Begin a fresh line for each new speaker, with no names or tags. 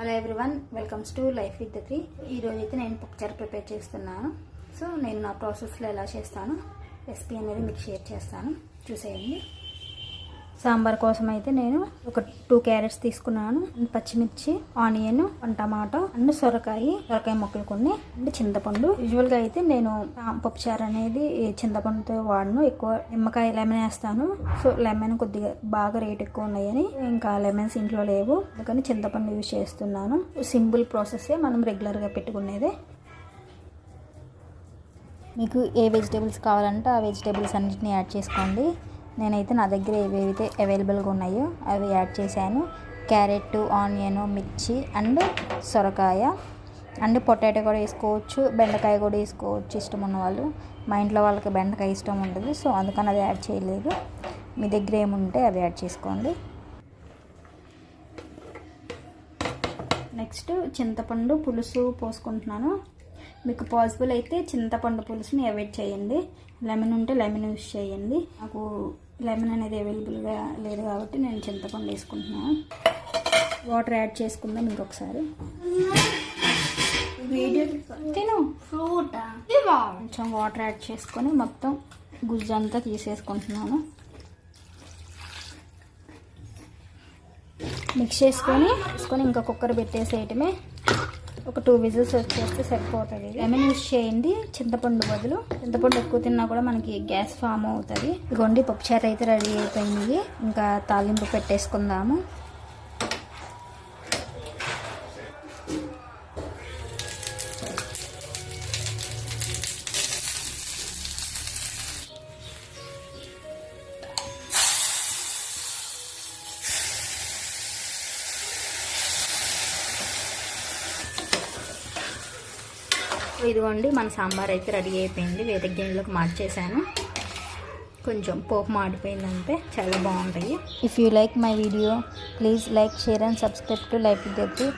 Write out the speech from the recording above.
Hello everyone, welcomes to life with the 3. ఈరోజు అయితే నేను పప్పుచారు ప్రిపేర్ చేస్తున్నాను. సో నేను నా ప్రాసెస్లో ఎలా చేస్తాను రెసిపీ అనేది మీకు షేర్ చేస్తాను, చూసేయండి. సాంబార్ కోసం అయితే నేను ఒక 2 క్యారెట్స్ తీసుకున్నాను, పచ్చిమిర్చి, ఆనియన్, 1 టమాటో అండ్ సొరకాయ ముక్కలు కొన్ని అండ్ చింతపండు. యూజువల్గా అయితే నేను పప్పుచారు అనేది చింతపండుతో వాడను, ఎక్కువ నిమ్మకాయ లెమన్ వేస్తాను. సో లెమన్ కొద్దిగా బాగా రేట్ ఎక్కువ ఉన్నాయని ఇంకా లెమన్స్ ఇంట్లో లేవు, అందుకని చింతపండు యూజ్ చేస్తున్నాను. సింపుల్ ప్రాసెస్సే, మనం రెగ్యులర్గా పెట్టుకునేదే. మీకు ఏ వెజిటేబుల్స్ కావాలంటే ఆ వెజిటేబుల్స్ అన్నిటిని యాడ్ చేసుకోండి. నేనైతే నా దగ్గర ఏవైతే అవైలబుల్గా ఉన్నాయో అవి యాడ్ చేశాను. క్యారెట్, ఆనియన్, మిర్చి అండ్ సొరకాయ అండ్ పొటాటో కూడా వేసుకోవచ్చు, బెండకాయ కూడా వేసుకోవచ్చు ఇష్టం ఉన్న వాళ్ళు. మా ఇంట్లో వాళ్ళకి బెండకాయ ఇష్టం ఉండదు, సో అందుకని అది యాడ్ చేయలేదు. మీ దగ్గర ఏముంటే అవి యాడ్ చేసుకోండి. నెక్స్ట్ చింతపండు పులుసు పోసుకుంటున్నాను. మీకు పాసిబుల్ అయితే చింతపండు పులుసుని అవాయిడ్ చేయండి, లెమన్ ఉంటే లెమన్ యూస్ చేయండి. నాకు లెమన్ అనేది అవైలబుల్గా లేదు కాబట్టి నేను చింతపండు వేసుకుంటున్నాను. వాటర్ యాడ్ చేసుకుందాం ఇంకొకసారి. కొంచెం వాటర్ యాడ్ చేసుకొని మొత్తం గుజ్జంతా తీసేసుకుంటున్నాను. మిక్స్ చేసుకొని ఇంకా కుక్కర్ పెట్టేసేయటమే. ఒక 2 విజిల్స్ వచ్చేస్తే సరిపోతుంది. లెమన్ యూస్ చేయండి చింతపండు బదులు. చింతపండు ఎక్కువ తిన్నా కూడా మనకి గ్యాస్ ఫామ్ అవుతుంది. ఇదిగోండి పప్పుచారు అయితే రెడీ అయిపోయింది. ఇంకా తాలింపు పెట్టేసుకుందాము. ఇదిగోండి మన సాంబార్ అయితే రెడీ అయిపోయింది. వేరే గిన్నెలోకి మార్చేసాను. కొంచెం పోపు మాడిపోయిందంటే చాలా బాగుంటాయి. If you like my video please like, share and subscribe to life with the 3.